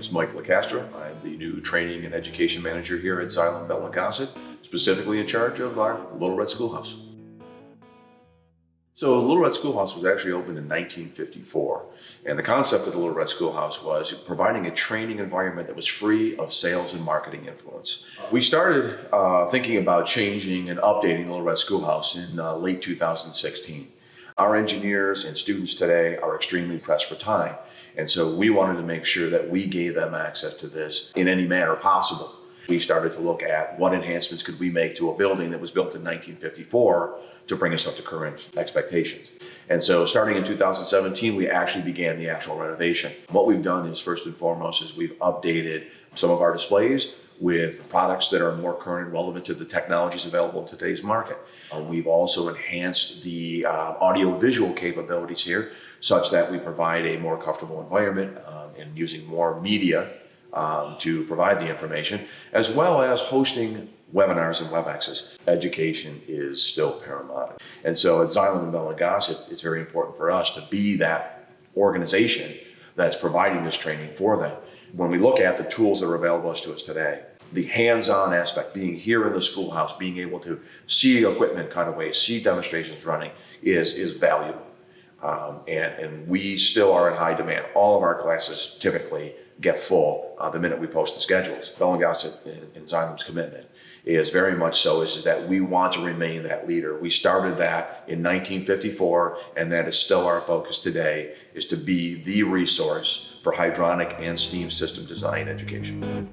is Mike Licastro. I'm the new Training and Education Manager here at Xylem Bell Gossett, specifically in charge of our Little Red Schoolhouse. So Little Red Schoolhouse was actually opened in 1954, and the concept of the Little Red Schoolhouse was providing a training environment that was free of sales and marketing influence. We started thinking about changing and updating the Little Red Schoolhouse in late 2016. Our engineers and students today are extremely pressed for time, and so we wanted to make sure that we gave them access to this in any manner possible. We started to look at what enhancements could we make to a building that was built in 1954 to bring us up to current expectations. And so starting in 2017, we actually began the actual renovation. What we've done is, first and foremost, is we've updated some of our displays with products that are more current and relevant to the technologies available in today's market. We've also enhanced the audio-visual capabilities here such that we provide a more comfortable environment and using more media to provide the information, as well as hosting webinars and WebExes. Education is still paramount. And so at Xylem Bell Gossett, it's very important for us to be that organization that's providing this training for them. When we look at the tools that are available to us today, the hands-on aspect, being here in the schoolhouse, being able to see equipment cut away, see demonstrations running is valuable. And we still are in high demand. All of our classes typically get full the minute we post the schedules. Bell Gossett and Xylem's commitment is very much so is that we want to remain that leader. We started that in 1954, and that is still our focus today, is to be the resource for hydronic and steam system design education.